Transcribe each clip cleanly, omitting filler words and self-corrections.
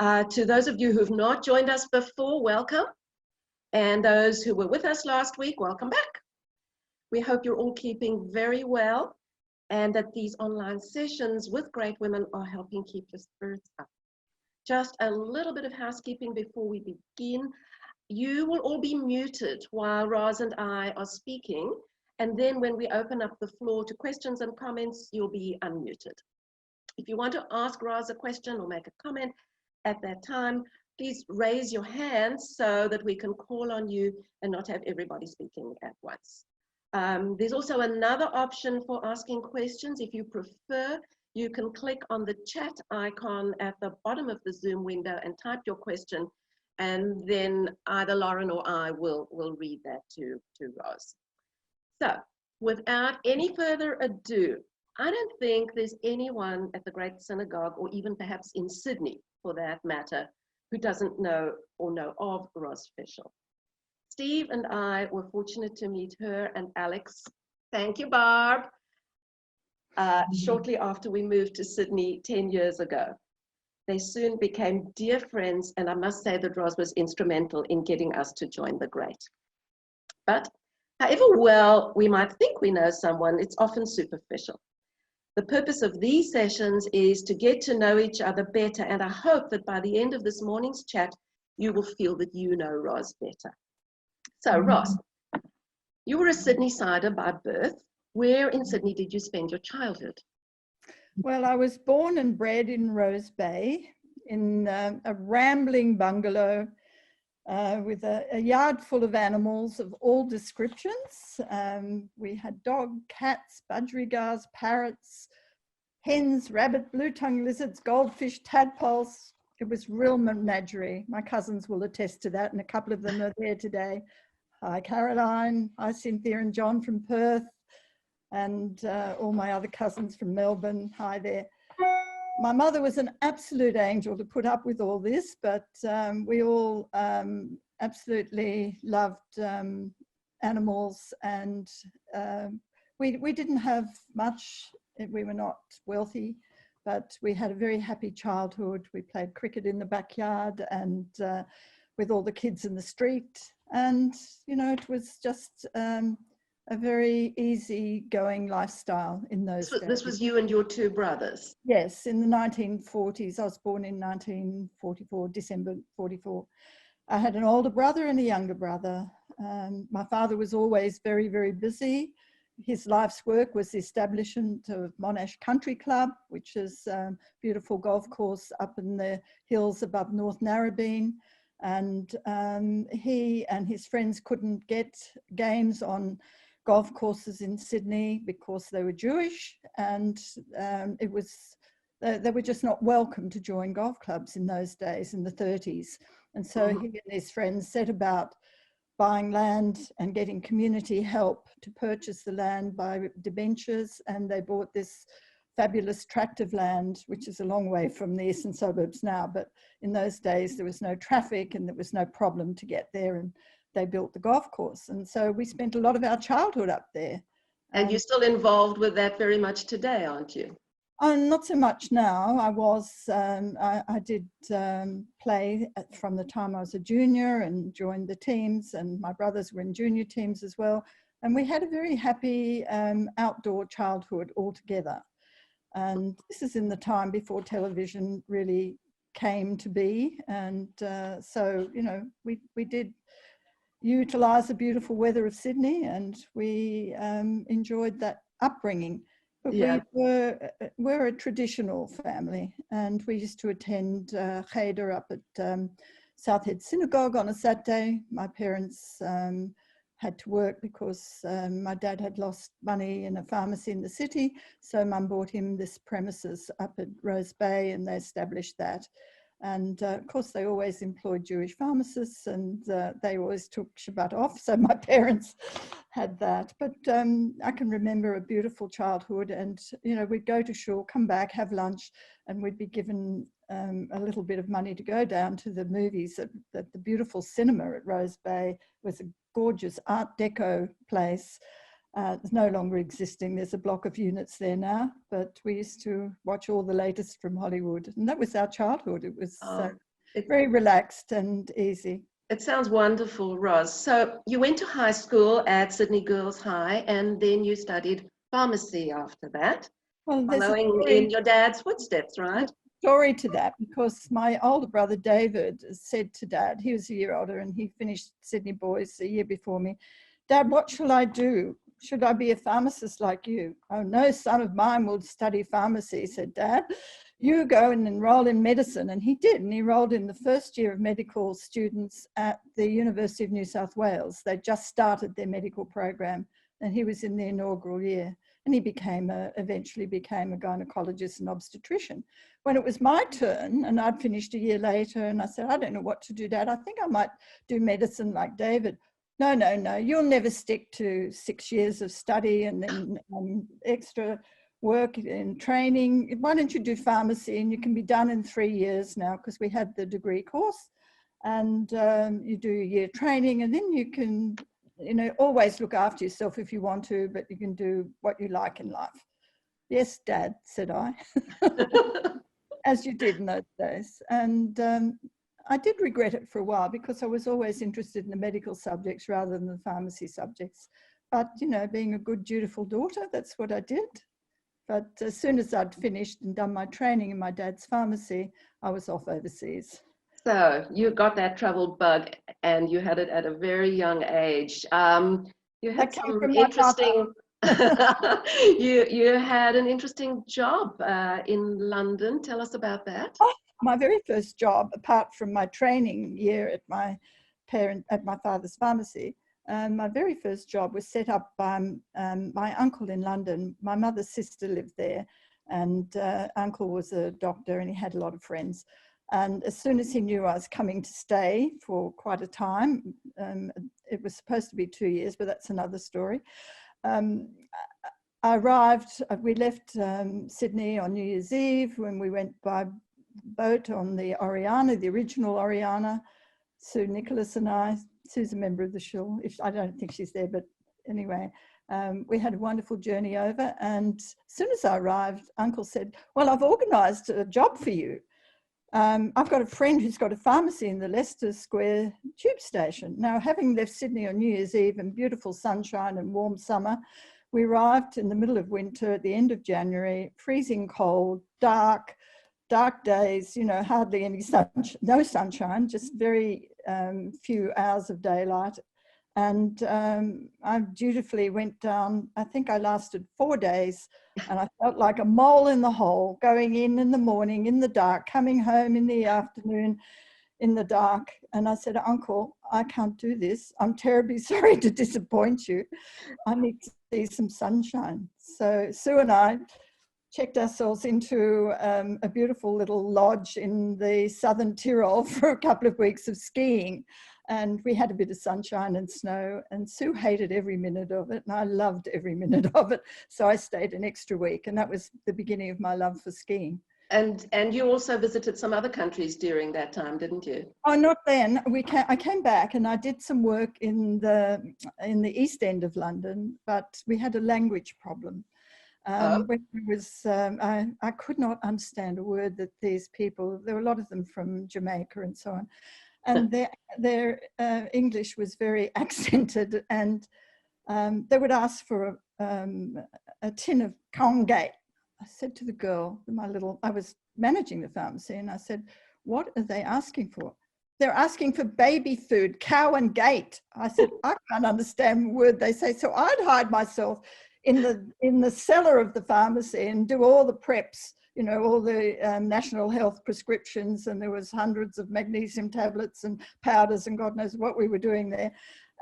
To those of you who've not joined us before, welcome. And those who were with us last week, welcome back. We hope you're all keeping very well and that these online sessions with great women are helping keep your spirits up. Just a little bit of housekeeping before we begin. You will all be muted while Ros and I are speaking. And then when we open up the floor to questions and comments, you'll be unmuted. If you want to ask Ros a question or make a comment at that time, please raise your hand so that we can call on you and not have everybody speaking at once. There's also another option for asking questions. If you prefer, you can click on the chat icon at the bottom of the Zoom window and type your question, and then either Lauren or I will read that to Ros. So without any further ado, I don't think there's anyone at the Great Synagogue, or even perhaps in Sydney for that matter, who doesn't know or know of Ros Fischl. Steve and I were fortunate to meet her and Alex, thank you Barb, shortly after we moved to Sydney 10 years ago. They soon became dear friends, and I must say that Ros was instrumental in getting us to join the Great. But however well we might think we know someone, it's often superficial. The purpose of these sessions is to get to know each other better, and I hope that by the end of this morning's chat, you will feel that you know Ros better. So Ros, you were a Sydney-sider by birth. Where in Sydney did you spend your childhood? Well, I was born and bred in Rose Bay in a rambling bungalow with a yard full of animals of all descriptions. We had dog, cats, budgerigars, parrots, hens, rabbit, blue-tongued lizards, goldfish, tadpoles. It was real menagerie. My cousins will attest to that, and a couple of them are there today. Hi, Caroline. Hi, Cynthia and John from Perth, and all my other cousins from Melbourne. Hi there. My mother was an absolute angel to put up with all this, but we all absolutely loved animals, and we didn't have much. We were not wealthy, but we had a very happy childhood. We played cricket in the backyard and with all the kids in the street. And, you know, it was just a very easy-going lifestyle in those days. This was you and your two brothers? Yes, in the 1940s. I was born in 1944, December 44. I had an older brother and a younger brother. My father was always very, very busy. His life's work was the establishment of Monash Country Club, which is a beautiful golf course up in the hills above North Narrabeen. And he and his friends couldn't get games on golf courses in Sydney because they were Jewish, and they were just not welcome to join golf clubs in those days, in the 30s. And so he and his friends set about buying land and getting community help to purchase the land by debentures, and they bought this fabulous tract of land, which is a long way from the eastern suburbs now, but in those days there was no traffic and there was no problem to get there, and they built the golf course. And so we spent a lot of our childhood up there. And you're still involved with that very much today, aren't you? Not so much now. I was, I did play from the time I was a junior and joined the teams, and my brothers were in junior teams as well. And we had a very happy outdoor childhood all together. And this is in the time before television really came to be. And so, you know, we did utilize the beautiful weather of Sydney, and we enjoyed that upbringing. But yeah, we're a traditional family, and we used to attend Cheder up at Southhead Synagogue on a Saturday. My parents had to work because my dad had lost money in a pharmacy in the city. So Mum bought him this premises up at Rose Bay, and they established that. And of course, they always employed Jewish pharmacists, and they always took Shabbat off. So my parents had that. But I can remember a beautiful childhood, and, you know, we'd go to shul, come back, have lunch, and we'd be given a little bit of money to go down to the movies at the beautiful cinema at Rose Bay. It was a gorgeous Art Deco place. It's no longer existing. There's a block of units there now, but we used to watch all the latest from Hollywood, and that was our childhood. It was very relaxed and easy. It sounds wonderful, Ros. So you went to high school at Sydney Girls High, and then you studied pharmacy after that, Well, there's a following in your dad's footsteps, right? story to that, because my older brother David said to Dad, he was a year older and he finished Sydney Boys a year before me, Dad, what shall I do? Should I be a pharmacist like you? Oh, no son of mine will study pharmacy, said Dad. You go and enroll in medicine. And he did, and he enrolled in the first year of medical students at the University of New South Wales. They just started their medical program and he was in the inaugural year. And he eventually became a gynecologist and obstetrician. When it was my turn, and I'd finished a year later, and I said, I don't know what to do, Dad. I think I might do medicine like David. No, no, no, you'll never stick to 6 years of study and then extra work and training. Why don't you do pharmacy, and you can be done in 3 years now, because we had the degree course, and you do a year training, and then you can, you know, always look after yourself if you want to, but you can do what you like in life. Yes, Dad, said I, as you did in those days. And I did regret it for a while, because I was always interested in the medical subjects rather than the pharmacy subjects. But, you know, being a good, dutiful daughter, that's what I did. But as soon as I'd finished and done my training in my dad's pharmacy, I was off overseas. So you got that travel bug, and you had it at a very young age. You had some interesting. you had an interesting job in London. Tell us about that. Oh, my very first job, apart from my training year at my father's pharmacy, my very first job was set up by my uncle in London. My mother's sister lived there, and uncle was a doctor, and he had a lot of friends. And as soon as he knew I was coming to stay for quite a time, it was supposed to be 2 years, but that's another story. I arrived, we left Sydney on New Year's Eve, when we went by boat on the Oriana, the original Oriana. Sue Nicholas and I, Sue's a member of the Schul. I don't think she's there, but anyway, we had a wonderful journey over. And as soon as I arrived, Uncle said, well, I've organised a job for you. I've got a friend who's got a pharmacy in the Leicester Square tube station. Now, having left Sydney on New Year's Eve in beautiful sunshine and warm summer, we arrived in the middle of winter at the end of January, freezing cold, dark days, you know, hardly any no sunshine, just very few hours of daylight. And I dutifully went down. I think I lasted 4 days, and I felt like a mole in the hole, going in the morning in the dark, coming home in the afternoon in the dark. And I said, Uncle, I can't do this. I'm terribly sorry to disappoint you. I need to see some sunshine. So Sue and I checked ourselves into a beautiful little lodge in the southern Tyrol for a couple of weeks of skiing. And we had a bit of sunshine and snow, and Sue hated every minute of it, and I loved every minute of it. So I stayed an extra week, and that was the beginning of my love for skiing. And you also visited some other countries during that time, didn't you? Oh, not then. I came back, and I did some work in the East End of London, but we had a language problem. When it was, I could not understand a word that these people, there were a lot of them from Jamaica and so on, and their English was very accented, and they would ask for a tin of Colgate. I said to the girl, I was managing the pharmacy, and I said, what are they asking for? They're asking for baby food, cow and gate. I said, I can't understand a word they say. So I'd hide myself in the cellar of the pharmacy and do all the preps, you know, all the national health prescriptions, and there was hundreds of magnesium tablets and powders and God knows what we were doing there,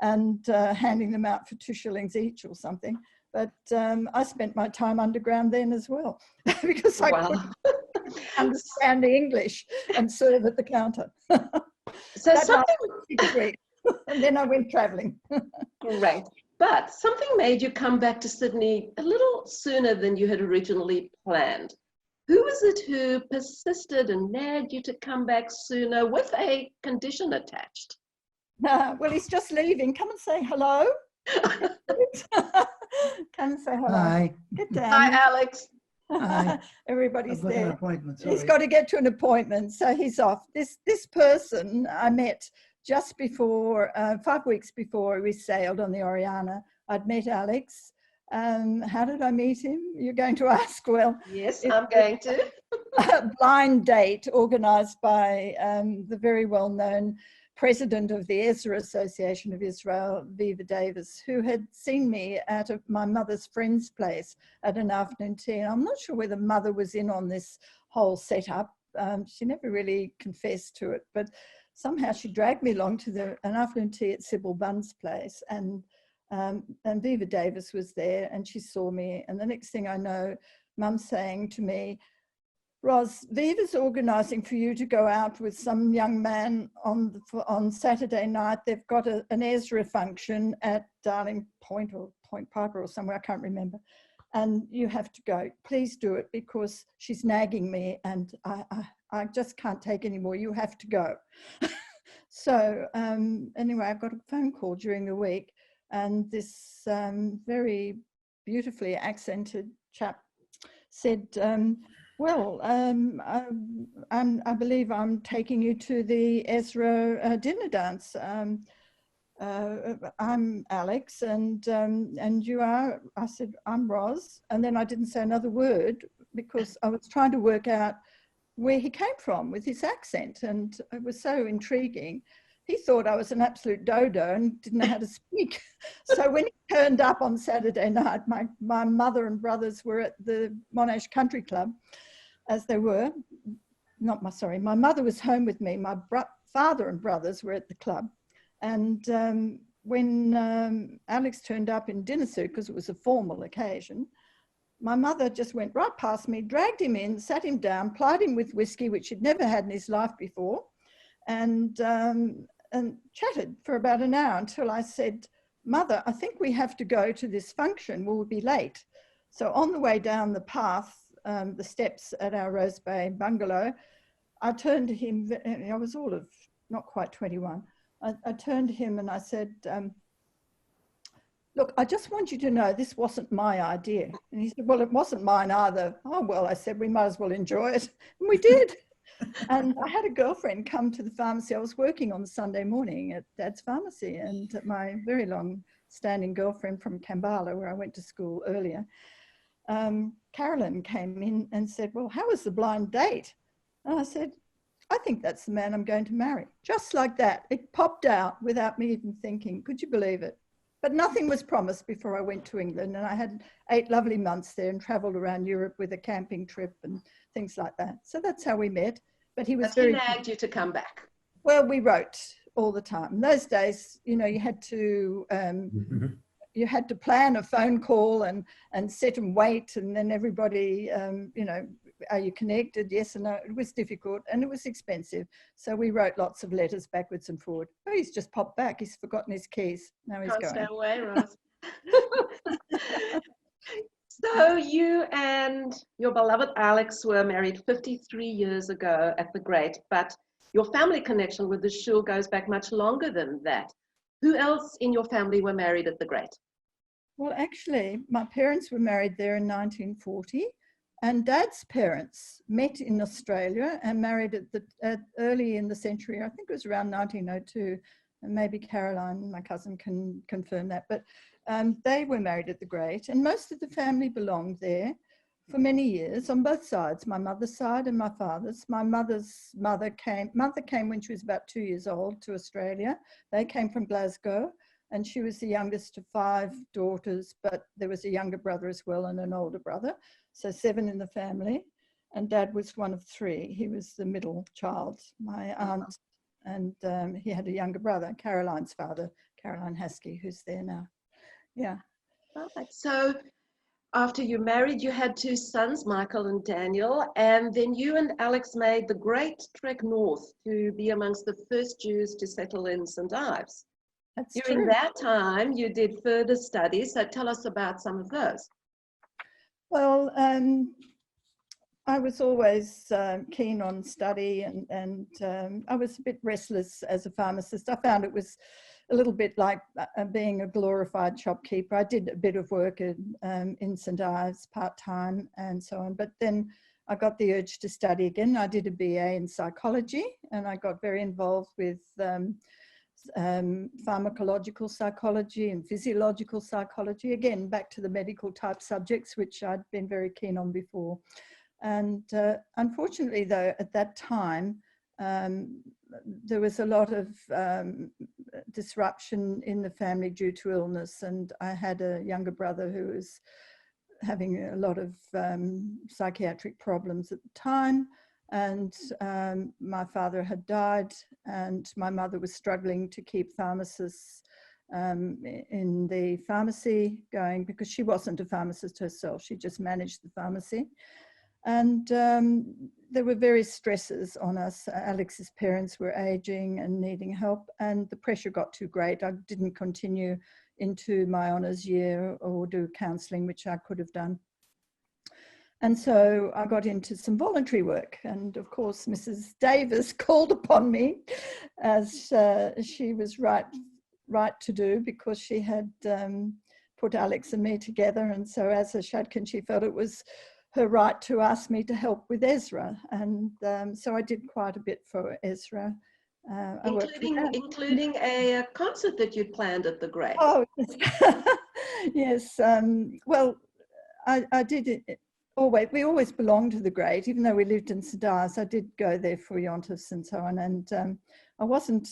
and handing them out for 2 shillings each or something. But I spent my time underground then as well, because I couldn't understand the English and serve at the counter. So that something 6 weeks, and then I went traveling. Great. But something made you come back to Sydney a little sooner than you had originally planned. Who was it who persisted and nagged you to come back sooner with a condition attached? Well, he's just leaving. Come and say hello. Come and say hello. Hi. Get down. Hi, Alex. Everybody's I've got an there. appointment, He's sorry. got to get to an appointment, so he's off. This person I met just before, 5 weeks before we sailed on the Oriana. I'd met Alex. How did I meet him? You're going to ask. Well, Yes, I'm going to. a blind date organised by the very well-known president of the Ezra Association of Israel, Viva Davis, who had seen me at my mother's friend's place at an afternoon tea. And I'm not sure whether mother was in on this whole setup. She never really confessed to it, but somehow she dragged me along to an afternoon tea at Sybil Bunn's place. And Viva Davis was there and she saw me. And the next thing I know, Mum saying to me, Ros, Viva's organising for you to go out with some young man on Saturday night. They've got an Ezra function at Darling Point or Point Piper or somewhere, I can't remember. And you have to go. Please do it because she's nagging me and I just can't take any more. You have to go. So anyway, I got a phone call during the week and this very beautifully accented chap said, well, I believe I'm taking you to the Ezra dinner dance. I'm Alex, and you are. I said, I'm Ros, and then I didn't say another word because I was trying to work out where he came from with his accent, and it was so intriguing. He thought I was an absolute dodo and didn't know how to speak. So when he turned up on Saturday night, my mother and brothers were at the Monash Country Club, as they were. My mother was home with me. My father and brothers were at the club. And when Alex turned up in dinner suit, because it was a formal occasion, my mother just went right past me, dragged him in, sat him down, plied him with whiskey, which he'd never had in his life before, and chatted for about an hour until I said, Mother, I think we have to go to this function. We'll be late. So on the way down the path, the steps at our Rose Bay bungalow, I turned to him, I was all of not quite 21. I turned to him and I said, look, I just want you to know this wasn't my idea. And he said, well, it wasn't mine either. Oh, well, I said, we might as well enjoy it. And we did. And I had a girlfriend come to the pharmacy. I was working on Sunday morning at Dad's pharmacy, and my very long-standing girlfriend from Kambala, where I went to school earlier, Carolyn came in and said, well, how was the blind date? And I said, I think that's the man I'm going to marry. Just like that. It popped out without me even thinking. Could you believe it? But nothing was promised before I went to England, and I had 8 lovely months there and travelled around Europe with a camping trip and things like that. So that's how we met. But he was He nagged you to come back. Well, we wrote all the time. In those days, you know, you had to plan a phone call and sit and wait, and then everybody, you know, are you connected? Yes or no. It was difficult and it was expensive. So we wrote lots of letters backwards and forward. Oh, he's just popped back. He's forgotten his keys. Now he's Can't going. stay away, Ros. So you and your beloved Alex were married 53 years ago at the Great, but your family connection with the shul goes back much longer than that. Who else in your family were married at the Great? Well, actually, my parents were married there in 1940, and Dad's parents met in Australia and married at early in the century. I think it was around 1902, and maybe Caroline, my cousin, can confirm that. But they were married at the Great, and most of the family belonged there for many years on both sides, my mother's side and my father's. My mother's mother came when she was about 2 years old to Australia. They came from Glasgow, and she was the youngest of 5 daughters, but there was a younger brother as well and an older brother. So 7 in the family, and Dad was one of 3. He was the middle child, my aunt, and he had a younger brother, Caroline's father, Caroline Haskey, who's there now. Yeah. Right. So after you married, you had 2 sons, Michael and Daniel, and then you and Alex made the great trek north to be amongst the first Jews to settle in St. Ives. That's During true. that time, you did further studies, so tell us about some of those. Well, I was always keen on study, and I was a bit restless as a pharmacist. I found it was a little bit like being a glorified shopkeeper. I did a bit of work in St Ives part-time and so on, but then I got the urge to study again. I did a BA in psychology, and I got very involved with pharmacological psychology and physiological psychology, again back to the medical type subjects, which I'd been very keen on before. And unfortunately, though, at that time there was a lot of disruption in the family due to illness, and I had a younger brother who was having a lot of psychiatric problems at the time, and my father had died, and my mother was struggling to keep pharmacists in the pharmacy going, because she wasn't a pharmacist herself, she just managed the pharmacy. And there were various stresses on us. Alex's parents were aging and needing help, and the pressure got too great. I didn't continue into my honours year or do counselling, which I could have done. And so I got into some voluntary work, and of course Mrs. Davis called upon me, as she was right to do, because she had put Alex and me together, and so as a Shadchan she felt it was her right to ask me to help with Ezra, and so I did quite a bit for Ezra. Including a concert that you'd planned at the Grey. Oh, yes. Well, I did it always. We always belonged to the Great, even though we lived in St Ives. I did go there for Yontifs and so on, and I wasn't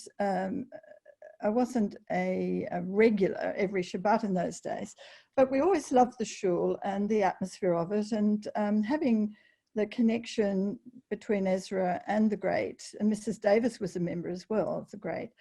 a regular every Shabbat in those days, but we always loved the shul and the atmosphere of it, and having the connection between Ezra and the Great, and Mrs. Davis was a member as well of the Great.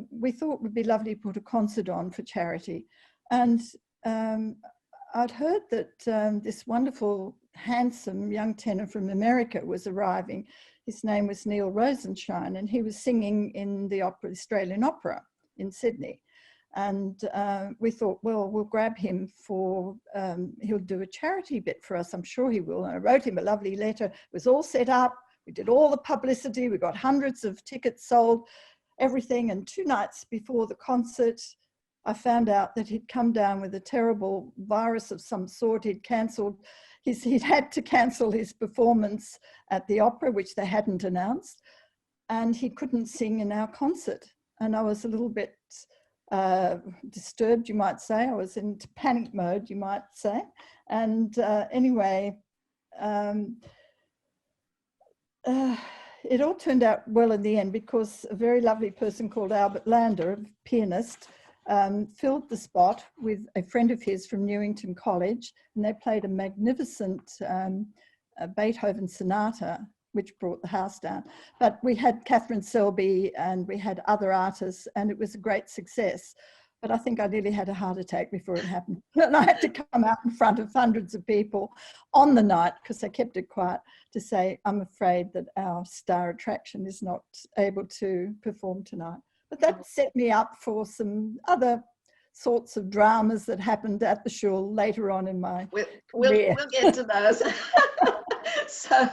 We thought it would be lovely to put a concert on for charity. And I'd heard that this wonderful, handsome young tenor from America was arriving. His name was Neil Rosenshine, and he was singing in the Australian Opera in Sydney. And we thought, well, we'll grab him for, he'll do a charity bit for us, I'm sure he will. And I wrote him a lovely letter. It was all set up. We did all the publicity. We got hundreds of tickets sold, everything. And 2 nights before the concert, I found out that he'd come down with a terrible virus of some sort. He'd had to cancel his performance at the opera, which they hadn't announced. And he couldn't sing in our concert. And I was a little bit disturbed, you might say. I was in panic mode, you might say. And anyway, it all turned out well in the end, because a very lovely person called Albert Lander, a pianist, filled the spot with a friend of his from Newington College, and they played a magnificent Beethoven sonata, which brought the house down. But we had Catherine Selby and we had other artists, and it was a great success. But I think I nearly had a heart attack before it happened. And I had to come out in front of hundreds of people on the night, because I kept it quiet, to say, I'm afraid that our star attraction is not able to perform tonight. But that set me up for some other sorts of dramas that happened at the shul later on in my career. We'll get to those. So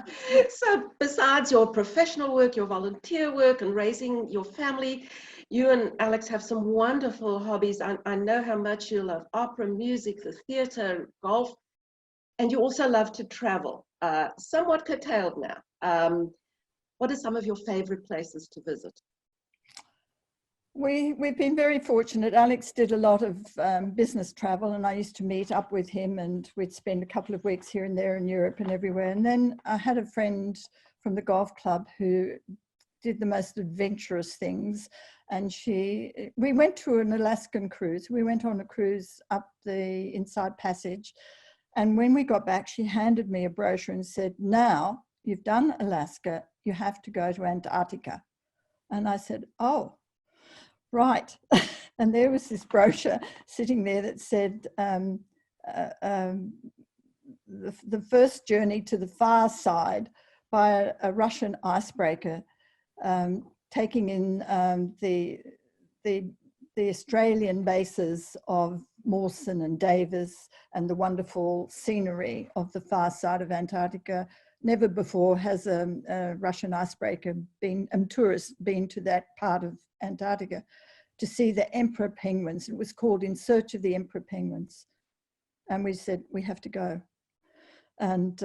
besides your professional work, your volunteer work, and raising your family, you and Alex have some wonderful hobbies. I know how much you love opera, music, the theatre, golf, and you also love to travel, somewhat curtailed now. What are some of your favorite places to visit? We've been very fortunate. Alex did a lot of business travel, and I used to meet up with him, and we'd spend a couple of weeks here and there in Europe and everywhere. And then I had a friend from the golf club who did the most adventurous things, and we went to an Alaskan cruise. We went on a cruise up the Inside Passage, and when we got back, she handed me a brochure and said, now you've done Alaska, you have to go to Antarctica. And I said, oh, right. And there was this brochure sitting there that said the first journey to the far side by a Russian icebreaker, taking in the Australian bases of Mawson and Davis and the wonderful scenery of the far side of Antarctica. Never before has a Russian icebreaker tourist been to that part of Antarctica. to see the emperor penguins. It was called In Search of the Emperor Penguins. And we said, we have to go. And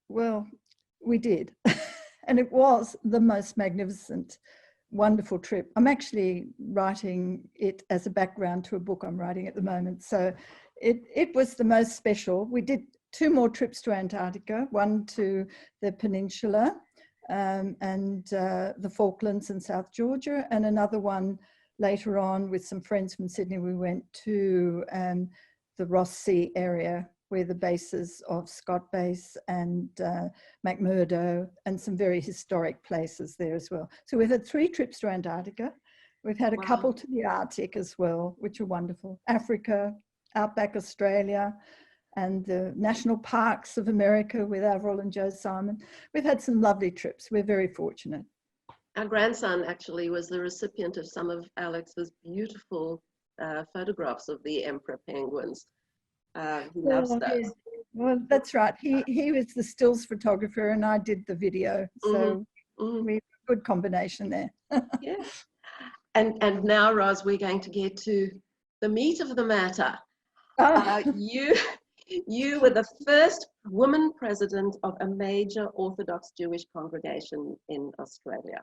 well, we did. And it was the most magnificent, wonderful trip. I'm actually writing it as a background to a book I'm writing at the moment. So it was the most special. We did 2 more trips to Antarctica, one to the peninsula and the Falklands and South Georgia, and another one later on with some friends from Sydney. We went to the Ross Sea area, where the bases of Scott Base and McMurdo, and some very historic places there as well. So we've had 3 trips to Antarctica. We've had a couple to the Arctic as well, which are wonderful. Africa, Outback Australia, and the national parks of America with Avril and Joe Simon. We've had some lovely trips. We're very fortunate. Our grandson actually was the recipient of some of Alex's beautiful photographs of the emperor penguins. He loves those. Yeah. Well, that's right. He was the stills photographer and I did the video. So we have a good combination there. Yeah. And now, Ros, we're going to get to the meat of the matter. You were the first woman president of a major Orthodox Jewish congregation in Australia.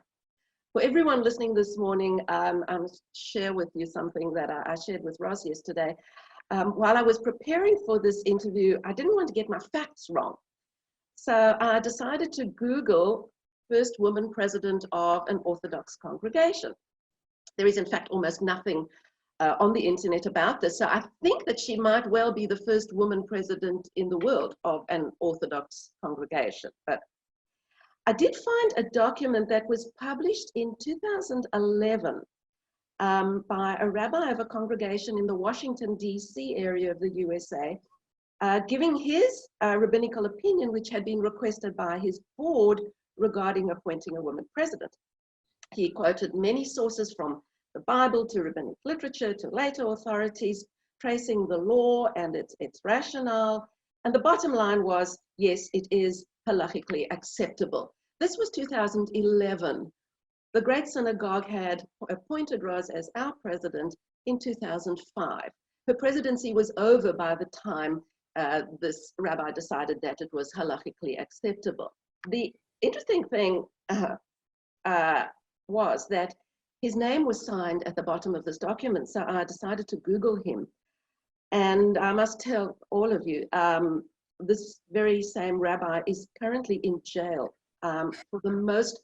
For everyone listening this morning, I'll share with you something that I shared with Ros yesterday. While I was preparing for this interview, I didn't want to get my facts wrong. So I decided to Google first woman president of an Orthodox congregation. There is in fact almost nothing on the internet about this. So I think that she might well be the first woman president in the world of an Orthodox congregation. But I did find a document that was published in 2011 by a rabbi of a congregation in the Washington, D.C. area of the USA, giving his rabbinical opinion, which had been requested by his board regarding appointing a woman president. He quoted many sources from the Bible to rabbinic literature to later authorities, tracing the law and its rationale. And the bottom line was, yes, it is halachically acceptable. This was 2011. The Great Synagogue had appointed Ros as our president in 2005. Her presidency was over by the time this rabbi decided that it was halachically acceptable. The interesting thing was that his name was signed at the bottom of this document, so I decided to Google him. And I must tell all of you, this very same rabbi is currently in jail for the most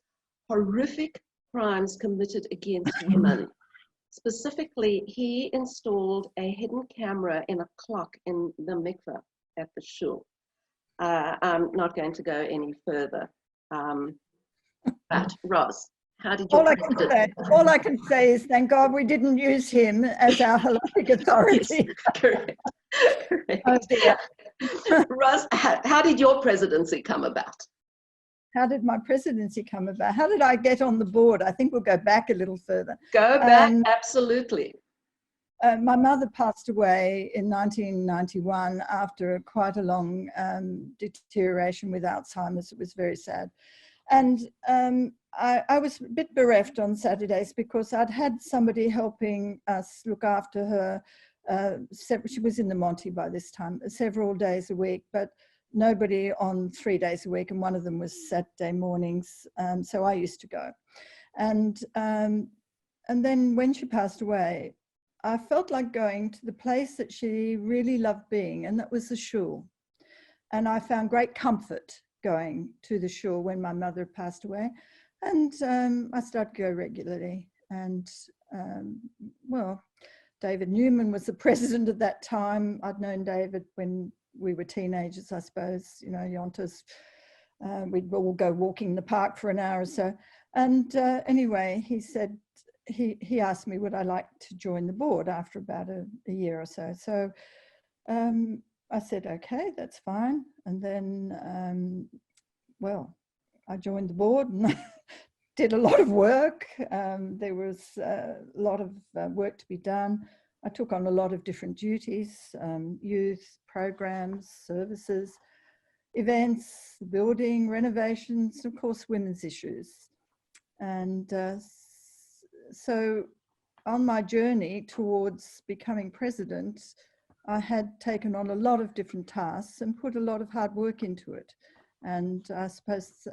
horrific crimes committed against women. Specifically, he installed a hidden camera in a clock in the mikveh at the shul. I'm not going to go any further. But Ros, how did your all I can say is thank God we didn't use him as our halachic authority. Yes, correct. Oh dear. Ros, how did your presidency come about? How did my presidency come about? How did I get on the board? I think we'll go back a little further. Go back, absolutely. My mother passed away in 1991 after quite a long deterioration with Alzheimer's. It was very sad. And I was a bit bereft on Saturdays because I'd had somebody helping us look after her. She was in the Monty by this time, several days a week, but nobody on 3 days a week, and one of them was Saturday mornings. So I used to go. And then when she passed away, I felt like going to the place that she really loved being, and that was the shul. And I found great comfort going to the shul when my mother passed away. And I started to go regularly. And well, David Newman was the president at that time. I'd known David when we were teenagers, I suppose, you know, Yontas. We'd all go walking in the park for an hour or so. And anyway, he said, he asked me, would I like to join the board after about a year or so. So I said, okay, that's fine. And then, well, I joined the board and did a lot of work. There was a lot of work to be done. I took on a lot of different duties, youth programs, services, events, building, renovations, of course, women's issues. And so on my journey towards becoming president, I had taken on a lot of different tasks and put a lot of hard work into it. And I suppose,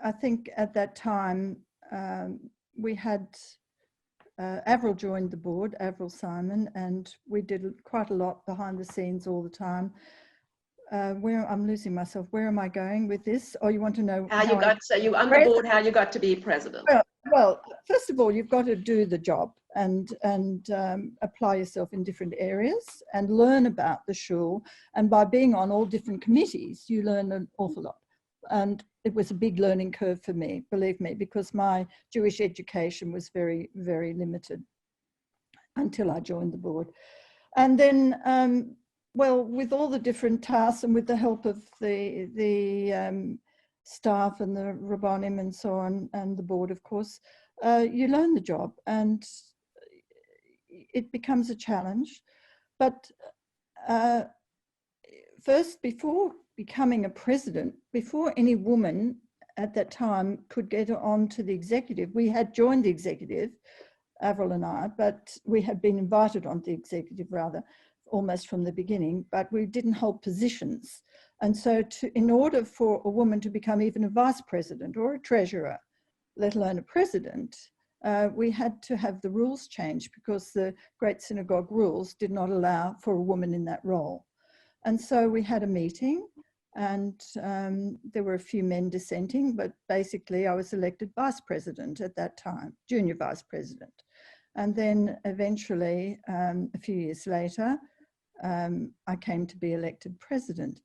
I think at that time, we had Avril joined the board, Avril Simon, and we did quite a lot behind the scenes all the time. Where I'm losing myself. Where am I going with this? Or you want to know how you got? So you on the board? How you got to be president? Well, first of all, you've got to do the job and apply yourself in different areas and learn about the shul. And by being on all different committees, you learn an awful lot. And it was a big learning curve for me, believe me, because my Jewish education was very, very limited until I joined the board. And then, well, with all the different tasks and with the help of the staff and the Rabbanim and so on, and the board, of course, you learn the job and it becomes a challenge. But first, before becoming a president, before any woman at that time could get on to the executive, we had joined the executive, Avril and I, but we had been invited onto the executive rather, almost from the beginning, but we didn't hold positions. And so in order for a woman to become even a vice president or a treasurer, let alone a president, we had to have the rules changed because the Great Synagogue rules did not allow for a woman in that role. And so we had a meeting and there were a few men dissenting, but basically I was elected vice president at that time, junior vice president. And then eventually, a few years later, I came to be elected president.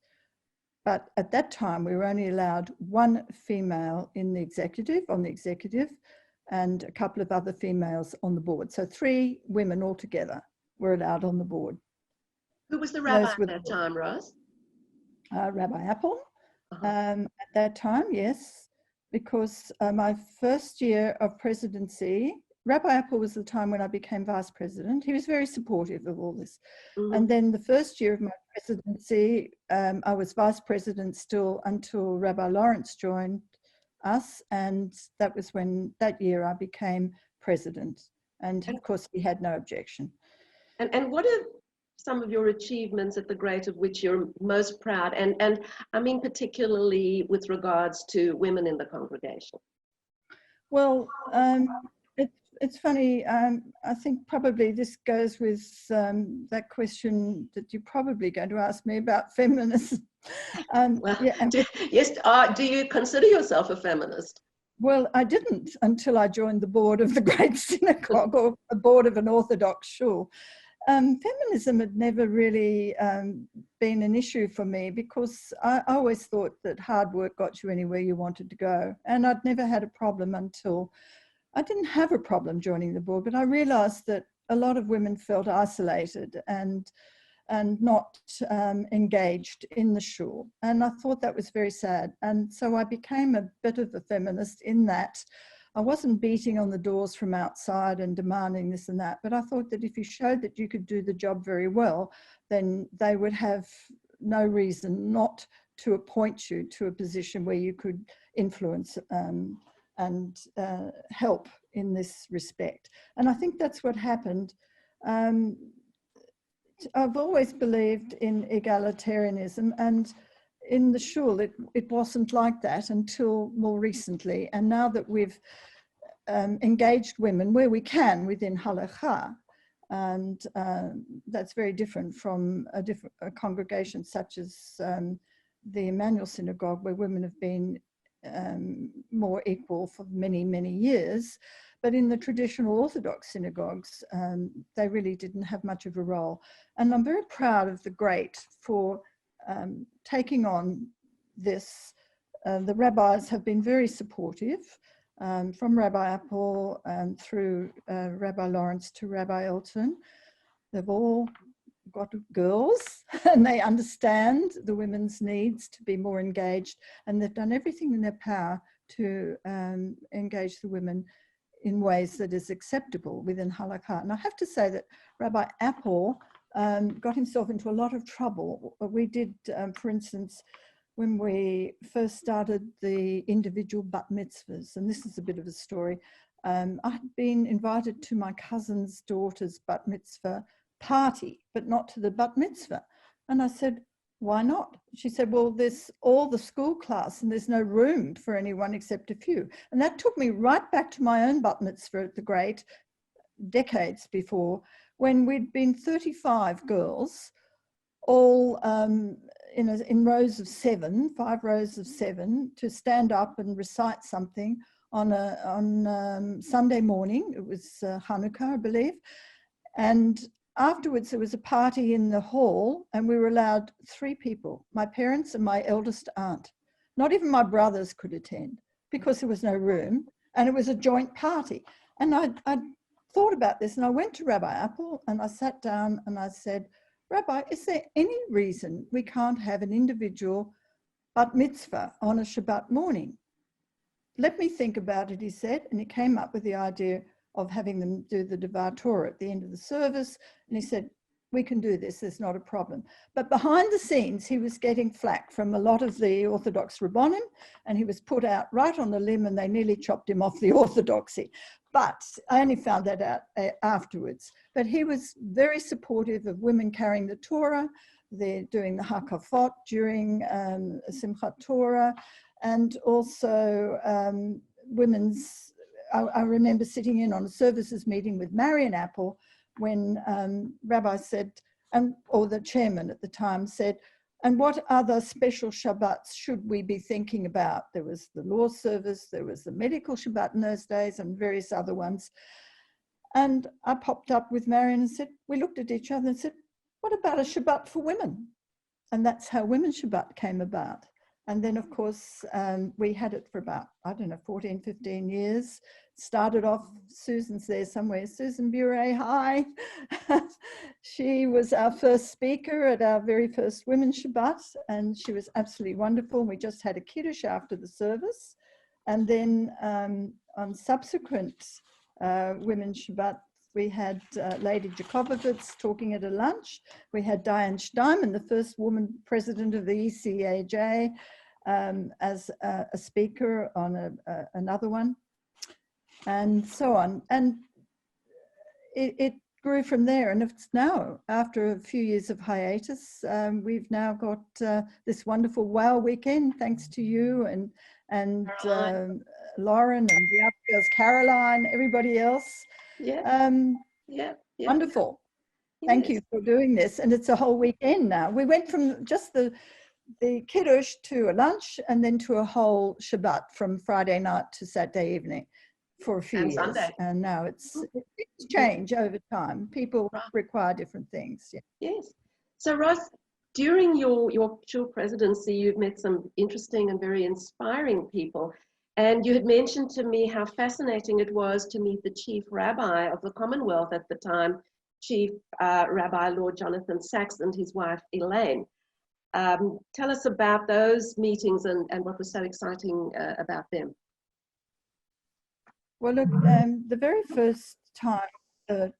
But at that time, we were only allowed one female in the executive, and a couple of other females on the board. So 3 women altogether were allowed on the board. Who was the rabbi at that time, Ros? Rabbi Apple. At that time, yes, because my first year of presidency, Rabbi Apple was the time when I became vice president. He was very supportive of all this. Mm-hmm. And then the first year of my presidency, I was vice president still until Rabbi Lawrence joined us. And that was when that year I became president. And of course, he had no objection. And what are some of your achievements at the Great of which you're most proud? And I mean, particularly with regards to women in the congregation. Well, it's funny, I think probably this goes with that question that you're probably going to ask me about feminism. Yes, do you consider yourself a feminist? Well, I didn't until I joined the board of the Great Synagogue or the board of an Orthodox shul. Feminism had never really been an issue for me because I always thought that hard work got you anywhere you wanted to go. And I'd never had a problem until I didn't have a problem joining the board, but I realized that a lot of women felt isolated and not engaged in the shul. And I thought that was very sad. And so I became a bit of a feminist in that I wasn't beating on the doors from outside and demanding this and that, but I thought that if you showed that you could do the job very well, then they would have no reason not to appoint you to a position where you could influence and help in this respect. And I think that's what happened. I've always believed in egalitarianism, and in the shul it wasn't like that until more recently. And now that we've engaged women where we can within halakha, and that's very different from a congregation such as the Emmanuel Synagogue, where women have been more equal for many, many years. But in the traditional Orthodox synagogues, they really didn't have much of a role. And I'm very proud of the Great for taking on this. The rabbis have been very supportive, from Rabbi Apple through Rabbi Lawrence to Rabbi Elton. They've all got girls and they understand the women's needs to be more engaged, and they've done everything in their power to engage the women in ways that is acceptable within halakha. And I have to say that Rabbi Apple got himself into a lot of trouble. We did, for instance, when we first started the individual bat mitzvahs, and this is a bit of a story, I had been invited to my cousin's daughter's bat mitzvah party, but not to the bat mitzvah. And I said, why not? She said, well, there's all the school class and there's no room for anyone except a few. And that took me right back to my own bat mitzvah at the Great, decades before, when we'd been 35 girls, all in rows of 7, 5 rows of 7, to stand up and recite something on Sunday morning. It was Hanukkah, I believe. And afterwards, there was a party in the hall, and we were allowed 3 people, my parents and my eldest aunt. Not even my brothers could attend because there was no room, and it was a joint party. And I thought about this, and I went to Rabbi Apple, and I sat down and I said, Rabbi, is there any reason we can't have an individual bat mitzvah on a Shabbat morning? Let me think about it, he said, and he came up with the idea of having them do the Devar Torah at the end of the service. And he said, we can do this, there's not a problem. But behind the scenes, he was getting flack from a lot of the Orthodox Rabbonim, and he was put out right on the limb, and they nearly chopped him off the Orthodoxy. But I only found that out afterwards. But he was very supportive of women carrying the Torah. They're doing the Hakafot during Simchat Torah, and also women's, I remember sitting in on a services meeting with Marion Apple when Rabbi said, or the chairman at the time said, and what other special Shabbats should we be thinking about? There was the law service, there was the medical Shabbat in those days, and various other ones. And I popped up with Marion and said, we looked at each other and said, what about a Shabbat for women? And that's how Women's Shabbat came about. And then, of course, we had it for about, 14, 15 years. Started off, Susan's there somewhere, Susan Bure, hi. She was our first speaker at our very first Women's Shabbat, and she was absolutely wonderful. We just had a kiddush after the service. And then on subsequent Women's Shabbat, we had Lady Jakobovitz talking at a lunch. We had Diane Steinman, the first woman president of the ECAJ, as a speaker on another one, and so on. And it grew from there. And it's now, after a few years of hiatus, we've now got this wonderful WOW weekend, thanks to you and Lauren and the other girls, Caroline, everybody else. Yeah. Wonderful. Yes. Thank you for doing this. And it's a whole weekend now. We went from just the kiddush to a lunch, and then to a whole Shabbat from Friday night to Saturday evening for a few years. Sunday. And now it's changed over time. People require different things. Yeah. Yes. So Ros, during your shul presidency, you've met some interesting and very inspiring people. And you had mentioned to me how fascinating it was to meet the chief rabbi of the Commonwealth at the time, Chief Rabbi Lord Jonathan Sachs, and his wife Elaine. Tell us about those meetings and what was so exciting about them. Well, look, the very first time the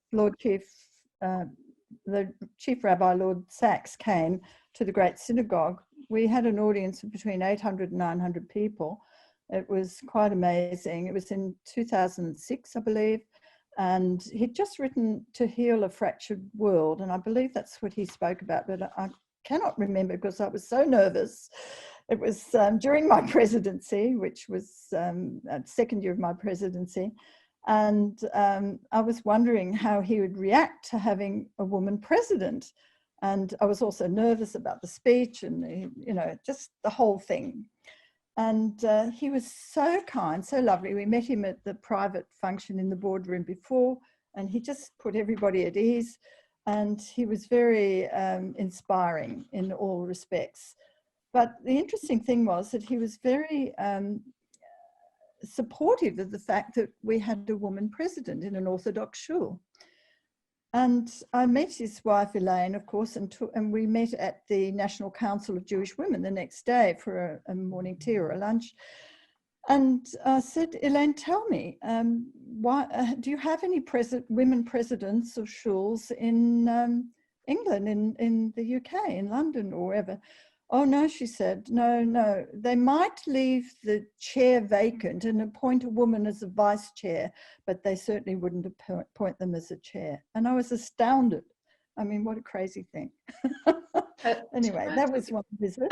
Chief Rabbi Lord Sachs came to the Great Synagogue, we had an audience of between 800 and 900 people. It was quite amazing. It was in 2006, I believe, and he'd just written To Heal a Fractured World, and I believe that's what he spoke about, but I cannot remember because I was so nervous. It was during my presidency, which was the second year of my presidency, and I was wondering how he would react to having a woman president. And I was also nervous about the speech and, just the whole thing. And he was so kind, so lovely. We met him at the private function in the boardroom before, and he just put everybody at ease. And he was very inspiring in all respects. But the interesting thing was that he was very supportive of the fact that we had a woman president in an Orthodox shul. And I met his wife, Elaine, of course, and we met at the National Council of Jewish Women the next day for a morning tea or a lunch. And I said, Elaine, tell me, why do you have any women presidents of shuls in England, in the UK, in London or wherever? Oh, no, she said, no. They might leave the chair vacant and appoint a woman as a vice chair, but they certainly wouldn't appoint them as a chair. And I was astounded. I mean, what a crazy thing. Anyway, that was one visit.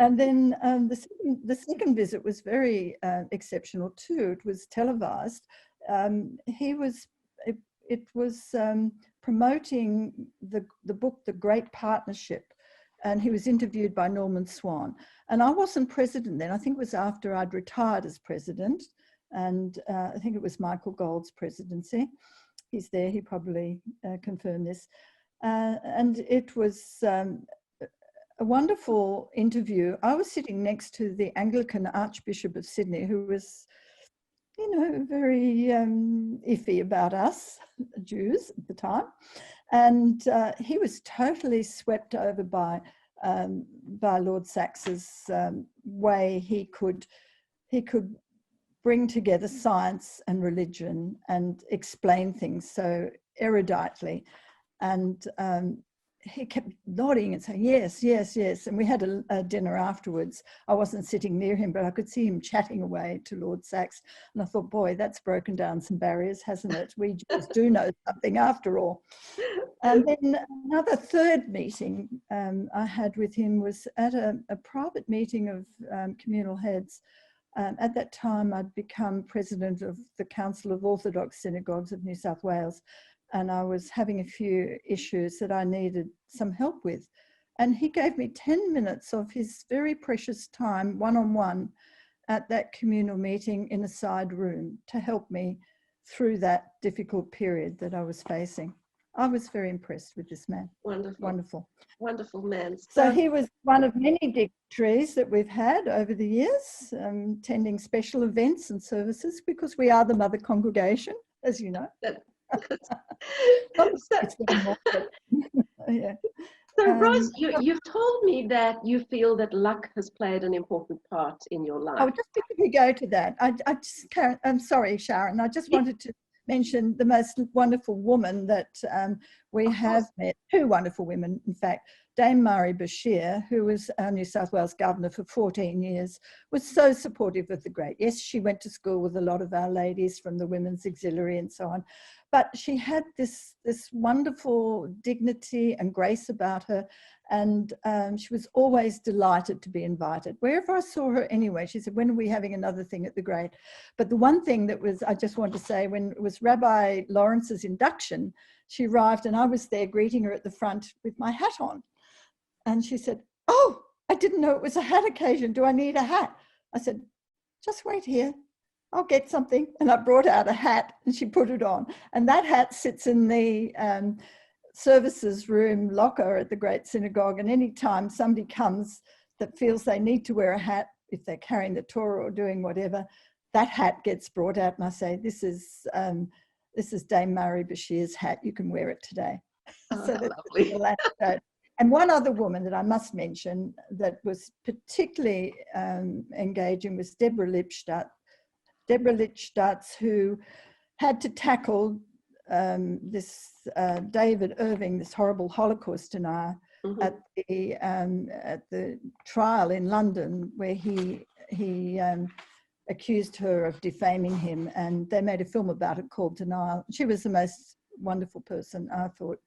And then the second visit was very exceptional too. It was televised. It was promoting the book, The Great Partnership. And he was interviewed by Norman Swan. And I wasn't president then. I think it was after I'd retired as president. And I think it was Michael Gold's presidency. He's there, he probably confirmed this. And it was a wonderful interview. I was sitting next to the Anglican Archbishop of Sydney, who was, you know, very iffy about us Jews at the time. And he was totally swept over by Lord Sax's way he could bring together science and religion and explain things so eruditely. And he kept nodding and saying, yes, yes, yes. And we had a dinner afterwards. I wasn't sitting near him, but I could see him chatting away to Lord Sax. And I thought, boy, that's broken down some barriers, hasn't it? We just do know something after all. And then another third meeting I had with him was at a private meeting of communal heads. At that time, I'd become president of the Council of Orthodox Synagogues of New South Wales. And I was having a few issues that I needed some help with. And he gave me 10 minutes of his very precious time, one-on-one, at that communal meeting in a side room to help me through that difficult period that I was facing. I was very impressed with this man. Wonderful. Wonderful. Wonderful man. So he was one of many dignitaries that we've had over the years, attending special events and services, because we are the mother congregation, as you know. Yeah. So Ros, you've told me that you feel that luck has played an important part in your life. Oh, just before we go to that, I'm sorry, Sharon, I just wanted to mention the most wonderful woman that we have met, two wonderful women, in fact. Dame Marie Beshear, who was our New South Wales governor for 14 years, was so supportive of the great. Yes, she went to school with a lot of our ladies from the Women's Auxiliary and so on, but she had this wonderful dignity and grace about her, and she was always delighted to be invited. Wherever I saw her anyway, she said, when are we having another thing at the Great? But the one thing that was, I just want to say, when it was Rabbi Lawrence's induction, she arrived and I was there greeting her at the front with my hat on. And she said, oh, I didn't know it was a hat occasion. Do I need a hat? I said, just wait here. I'll get something. And I brought out a hat and she put it on. And that hat sits in the services room locker at the Great Synagogue. And anytime somebody comes that feels they need to wear a hat, if they're carrying the Torah or doing whatever, that hat gets brought out. And I say, this is Dame Marie Beshear's hat. You can wear it today. Oh, so that's lovely. And one other woman that I must mention that was particularly engaging was Deborah Lipstadt. Deborah Lipstadt, who had to tackle this David Irving, this horrible Holocaust denier, at the trial in London, where he accused her of defaming him, and they made a film about it called Denial. She was the most wonderful person, I thought,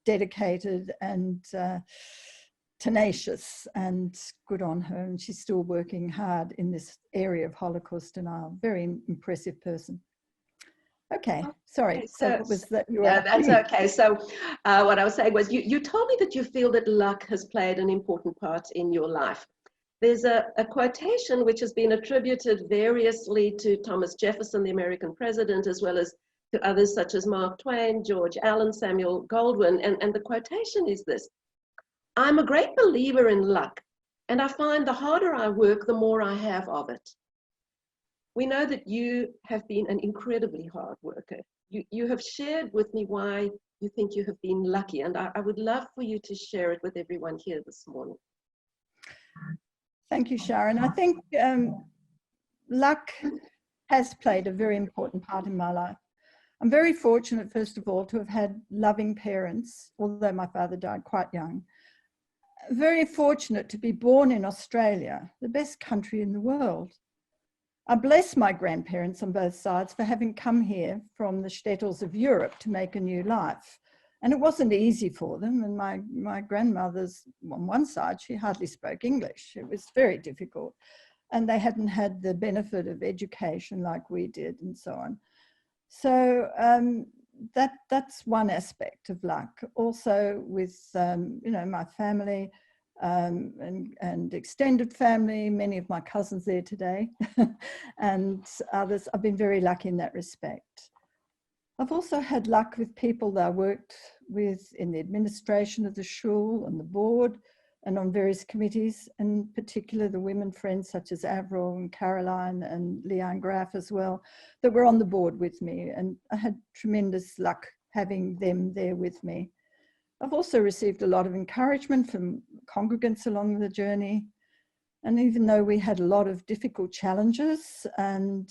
dedicated and tenacious, and good on her. And she's still working hard in this area of Holocaust denial. Very impressive person. Okay, sorry. So what was that? Yeah, that's okay. So what I was saying was, you told me that you feel that luck has played an important part in your life. There's a quotation which has been attributed variously to Thomas Jefferson, the American president, as well as to others such as Mark Twain, George Allen, Samuel Goldwyn. And the quotation is this: I'm a great believer in luck, and I find the harder I work, the more I have of it. We know that you have been an incredibly hard worker. You have shared with me why you think you have been lucky, and I would love for you to share it with everyone here this morning. Thank you, Sharon. I think luck has played a very important part in my life. I'm very fortunate, first of all, to have had loving parents, although my father died quite young. very fortunate to be born in Australia, the best country in the world. I bless my grandparents on both sides for having come here from the shtetls of Europe to make a new life. And it wasn't easy for them. And my grandmother's, on one side, she hardly spoke English. It was very difficult. And they hadn't had the benefit of education like we did and so on. So that's one aspect of luck. Also with, you know, my family and extended family, many of my cousins there today and others. I've been very lucky in that respect. I've also had luck with people that I worked with in the administration of the shul and the board and on various committees, in particular the women friends such as Avril and Caroline and Leanne Graff as well, that were on the board with me, and I had tremendous luck having them there with me. I've also received a lot of encouragement from congregants along the journey, and even though we had a lot of difficult challenges and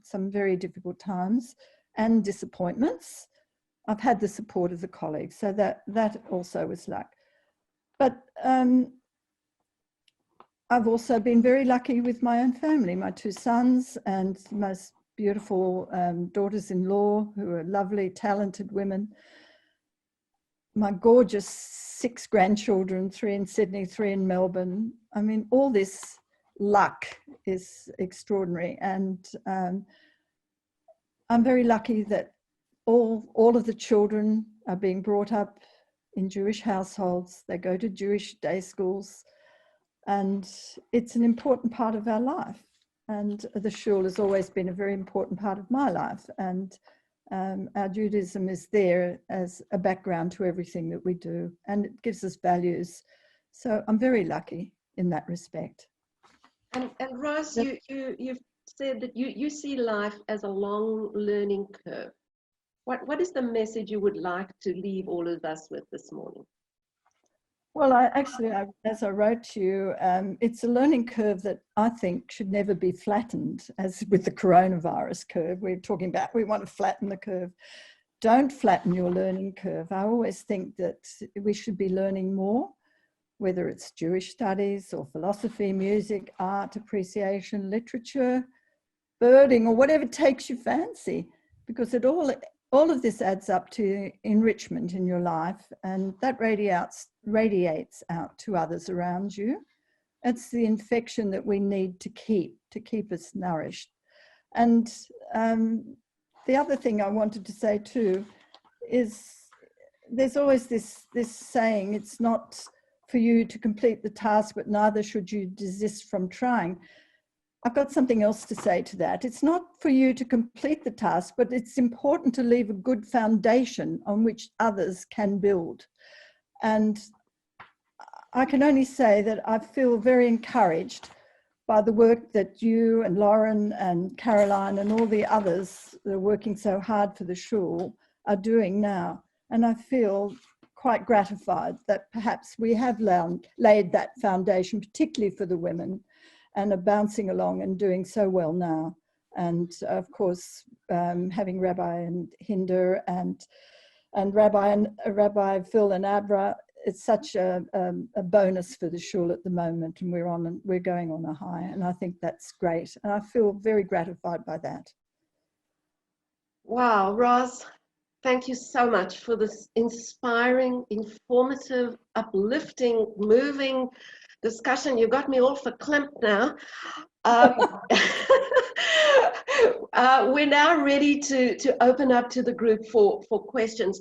some very difficult times and disappointments, I've had the support of the colleagues, so that also was luck. But I've also been very lucky with my own family, my two sons and the most beautiful daughters-in-law who are lovely, talented women. My gorgeous 6 grandchildren, 3 in Sydney, 3 in Melbourne. I mean, all this luck is extraordinary. And I'm very lucky that all of the children are being brought up in Jewish households. They go to Jewish day schools, and it's an important part of our life. And the shul has always been a very important part of my life. And our Judaism is there as a background to everything that we do, and it gives us values. So I'm very lucky in that respect. And Ros, you've said that you see life as a long learning curve. What is the message you would like to leave all of us with this morning? Well, as I wrote to you, it's a learning curve that I think should never be flattened, as with the coronavirus curve. We're talking about we want to flatten the curve. Don't flatten your learning curve. I always think that we should be learning more, whether it's Jewish studies or philosophy, music, art, appreciation, literature, birding, or whatever takes your fancy, because all of this adds up to enrichment in your life, and that radiates out to others around you. It's the infection that we need to keep us nourished. And the other thing I wanted to say too is there's always this saying, it's not for you to complete the task, but neither should you desist from trying. I've got something else to say to that. It's not for you to complete the task, but it's important to leave a good foundation on which others can build. And I can only say that I feel very encouraged by the work that you and Lauren and Caroline and all the others that are working so hard for the shul are doing now. And I feel quite gratified that perhaps we have laid that foundation, particularly for the women, and are bouncing along and doing so well now. And of course, having Rabbi and Hinder and Rabbi Phil and Abra, it's such a bonus for the shul at the moment, and we're going on a high, and I think that's great. And I feel very gratified by that. Wow, Ros, thank you so much for this inspiring, informative, uplifting, moving discussion. You got me all verklempt now. We're now ready to open up to the group for questions.